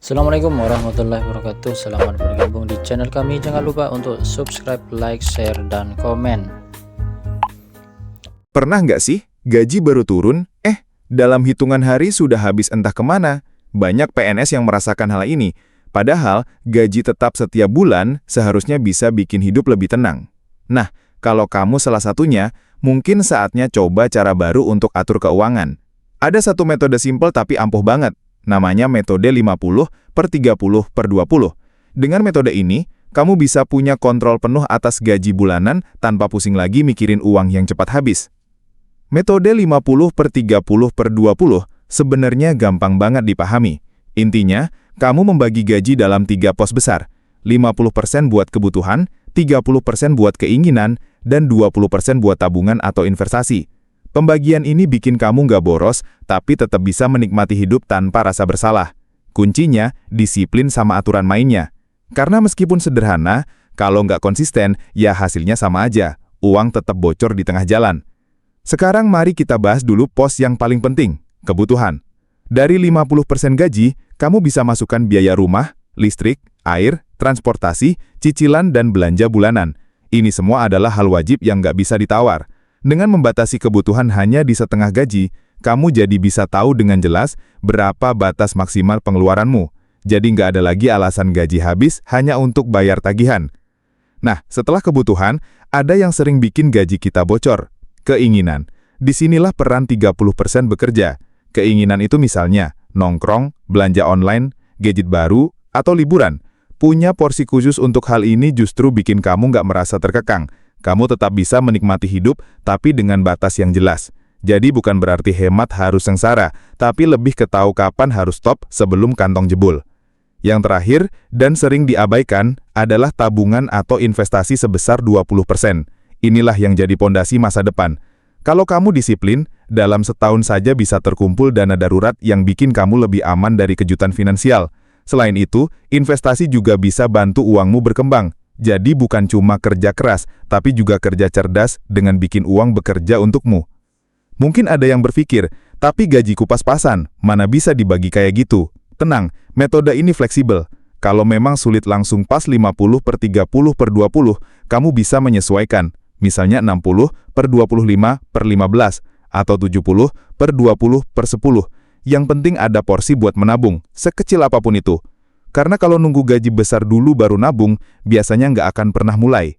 Assalamualaikum warahmatullahi wabarakatuh. Selamat bergabung di channel kami. Jangan lupa untuk subscribe, like, share, dan komen. Pernah nggak sih, gaji baru turun, dalam hitungan hari sudah habis entah kemana? Banyak PNS yang merasakan hal ini, padahal gaji tetap setiap bulan seharusnya bisa bikin hidup lebih tenang. Nah, kalau kamu salah satunya, mungkin saatnya coba cara baru untuk atur keuangan. Ada satu metode simpel tapi ampuh banget, namanya metode 50/30/20. Dengan metode ini, kamu bisa punya kontrol penuh atas gaji bulanan tanpa pusing lagi mikirin uang yang cepat habis. Metode 50/30/20 sebenarnya gampang banget dipahami. Intinya, kamu membagi gaji dalam 3 pos besar. 50% buat kebutuhan, 30% buat keinginan, dan 20% buat tabungan atau investasi. Pembagian ini bikin kamu nggak boros, tapi tetap bisa menikmati hidup tanpa rasa bersalah. Kuncinya, disiplin sama aturan mainnya. Karena meskipun sederhana, kalau nggak konsisten, ya hasilnya sama aja. Uang tetap bocor di tengah jalan. Sekarang mari kita bahas dulu pos yang paling penting, kebutuhan. Dari 50% gaji, kamu bisa masukkan biaya rumah, listrik, air, transportasi, cicilan, dan belanja bulanan. Ini semua adalah hal wajib yang nggak bisa ditawar. Dengan membatasi kebutuhan hanya di setengah gaji, kamu jadi bisa tahu dengan jelas berapa batas maksimal pengeluaranmu. Jadi nggak ada lagi alasan gaji habis hanya untuk bayar tagihan. Nah, setelah kebutuhan, ada yang sering bikin gaji kita bocor. Keinginan. Disinilah peran 30% bekerja. Keinginan itu misalnya, nongkrong, belanja online, gadget baru, atau liburan. Punya porsi khusus untuk hal ini justru bikin kamu nggak merasa terkekang. Kamu tetap bisa menikmati hidup, tapi dengan batas yang jelas. Jadi bukan berarti hemat harus sengsara, tapi lebih ke tahu kapan harus stop sebelum kantong jebol. Yang terakhir, dan sering diabaikan, adalah tabungan atau investasi sebesar 20%. Inilah yang jadi pondasi masa depan. Kalau kamu disiplin, dalam setahun saja bisa terkumpul dana darurat yang bikin kamu lebih aman dari kejutan finansial. Selain itu, investasi juga bisa bantu uangmu berkembang. Jadi bukan cuma kerja keras, tapi juga kerja cerdas dengan bikin uang bekerja untukmu. Mungkin ada yang berpikir, tapi gajiku pas-pasan, mana bisa dibagi kayak gitu? Tenang, metode ini fleksibel. Kalau memang sulit langsung pas 50/30/20, kamu bisa menyesuaikan. Misalnya 60/25/15 atau 70/20/10. Yang penting ada porsi buat menabung, sekecil apapun itu. Karena kalau nunggu gaji besar dulu baru nabung, biasanya nggak akan pernah mulai.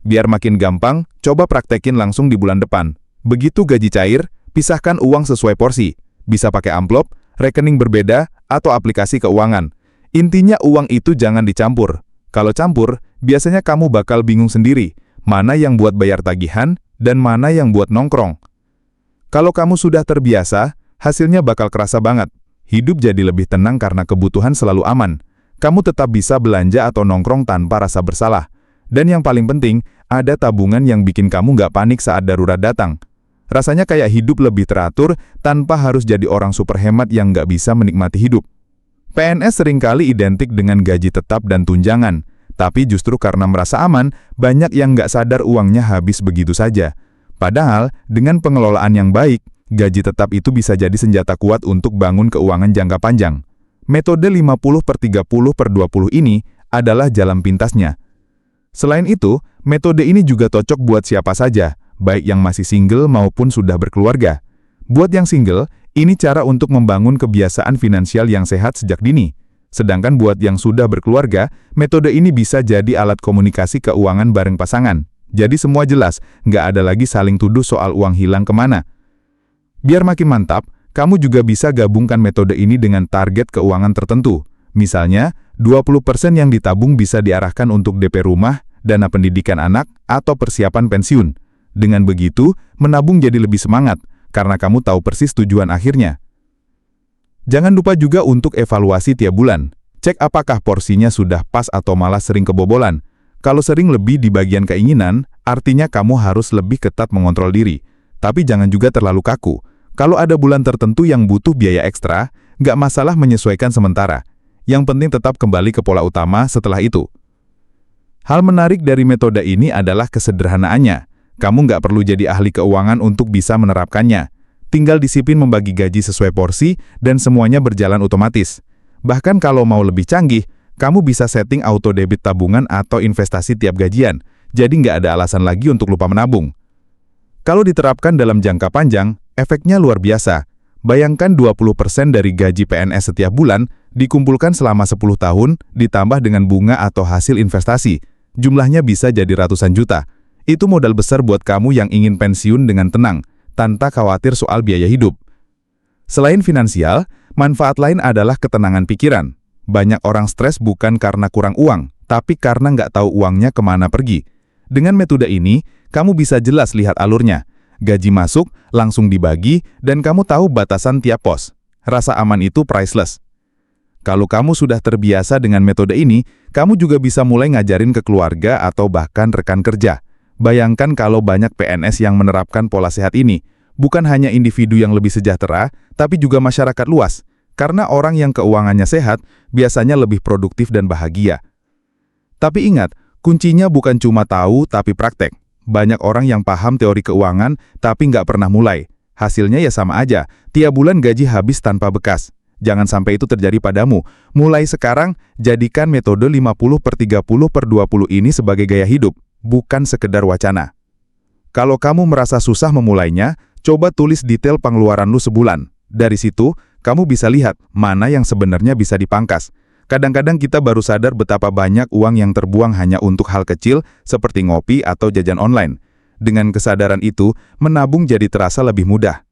Biar makin gampang, coba praktekin langsung di bulan depan. Begitu gaji cair, pisahkan uang sesuai porsi. Bisa pakai amplop, rekening berbeda, atau aplikasi keuangan. Intinya uang itu jangan dicampur. Kalau campur, biasanya kamu bakal bingung sendiri. Mana yang buat bayar tagihan, dan mana yang buat nongkrong. Kalau kamu sudah terbiasa, hasilnya bakal kerasa banget. Hidup jadi lebih tenang karena kebutuhan selalu aman. Kamu tetap bisa belanja atau nongkrong tanpa rasa bersalah. Dan yang paling penting, ada tabungan yang bikin kamu nggak panik saat darurat datang. Rasanya kayak hidup lebih teratur, tanpa harus jadi orang super hemat yang nggak bisa menikmati hidup. PNS seringkali identik dengan gaji tetap dan tunjangan. Tapi justru karena merasa aman, banyak yang nggak sadar uangnya habis begitu saja. Padahal, dengan pengelolaan yang baik, gaji tetap itu bisa jadi senjata kuat untuk bangun keuangan jangka panjang. Metode 50/30/20 ini adalah jalan pintasnya. Selain itu, metode ini juga cocok buat siapa saja, baik yang masih single maupun sudah berkeluarga. Buat yang single, ini cara untuk membangun kebiasaan finansial yang sehat sejak dini. Sedangkan buat yang sudah berkeluarga, metode ini bisa jadi alat komunikasi keuangan bareng pasangan. Jadi semua jelas, nggak ada lagi saling tuduh soal uang hilang kemana. Biar makin mantap, kamu juga bisa gabungkan metode ini dengan target keuangan tertentu. Misalnya, 20% yang ditabung bisa diarahkan untuk DP rumah, dana pendidikan anak, atau persiapan pensiun. Dengan begitu, menabung jadi lebih semangat, karena kamu tahu persis tujuan akhirnya. Jangan lupa juga untuk evaluasi tiap bulan. Cek apakah porsinya sudah pas atau malah sering kebobolan. Kalau sering lebih di bagian keinginan, artinya kamu harus lebih ketat mengontrol diri. Tapi jangan juga terlalu kaku. Kalau ada bulan tertentu yang butuh biaya ekstra, nggak masalah menyesuaikan sementara. Yang penting tetap kembali ke pola utama setelah itu. Hal menarik dari metode ini adalah kesederhanaannya. Kamu nggak perlu jadi ahli keuangan untuk bisa menerapkannya. Tinggal disiplin membagi gaji sesuai porsi dan semuanya berjalan otomatis. Bahkan kalau mau lebih canggih, kamu bisa setting auto debit tabungan atau investasi tiap gajian, jadi nggak ada alasan lagi untuk lupa menabung. Kalau diterapkan dalam jangka panjang, efeknya luar biasa. Bayangkan 20% dari gaji PNS setiap bulan dikumpulkan selama 10 tahun, ditambah dengan bunga atau hasil investasi. Jumlahnya bisa jadi ratusan juta. Itu modal besar buat kamu yang ingin pensiun dengan tenang, tanpa khawatir soal biaya hidup. Selain finansial, manfaat lain adalah ketenangan pikiran. Banyak orang stres bukan karena kurang uang, tapi karena nggak tahu uangnya kemana pergi. Dengan metode ini, kamu bisa jelas lihat alurnya. Gaji masuk, langsung dibagi, dan kamu tahu batasan tiap pos. Rasa aman itu priceless. Kalau kamu sudah terbiasa dengan metode ini, kamu juga bisa mulai ngajarin ke keluarga atau bahkan rekan kerja. Bayangkan kalau banyak PNS yang menerapkan pola sehat ini, bukan hanya individu yang lebih sejahtera, tapi juga masyarakat luas. Karena orang yang keuangannya sehat, biasanya lebih produktif dan bahagia. Tapi ingat, kuncinya bukan cuma tahu, tapi praktek. Banyak orang yang paham teori keuangan, tapi nggak pernah mulai. Hasilnya ya sama aja, tiap bulan gaji habis tanpa bekas. Jangan sampai itu terjadi padamu. Mulai sekarang, jadikan metode 50/30/20 ini sebagai gaya hidup, bukan sekedar wacana. Kalau kamu merasa susah memulainya, coba tulis detail pengeluaran lu sebulan. Dari situ, kamu bisa lihat mana yang sebenarnya bisa dipangkas. Kadang-kadang kita baru sadar betapa banyak uang yang terbuang hanya untuk hal kecil seperti ngopi atau jajan online. Dengan kesadaran itu, menabung jadi terasa lebih mudah.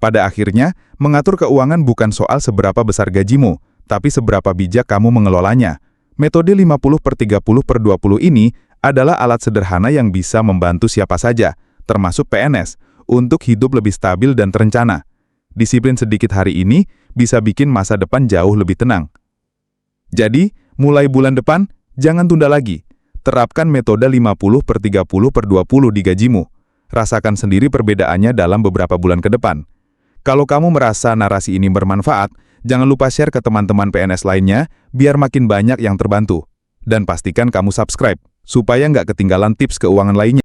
Pada akhirnya, mengatur keuangan bukan soal seberapa besar gajimu, tapi seberapa bijak kamu mengelolanya. Metode 50/30/20 ini adalah alat sederhana yang bisa membantu siapa saja, termasuk PNS, untuk hidup lebih stabil dan terencana. Disiplin sedikit hari ini bisa bikin masa depan jauh lebih tenang. Jadi, mulai bulan depan, jangan tunda lagi. Terapkan metode 50/30/20 di gajimu. Rasakan sendiri perbedaannya dalam beberapa bulan ke depan. Kalau kamu merasa narasi ini bermanfaat, jangan lupa share ke teman-teman PNS lainnya, biar makin banyak yang terbantu. Dan pastikan kamu subscribe, supaya nggak ketinggalan tips keuangan lainnya.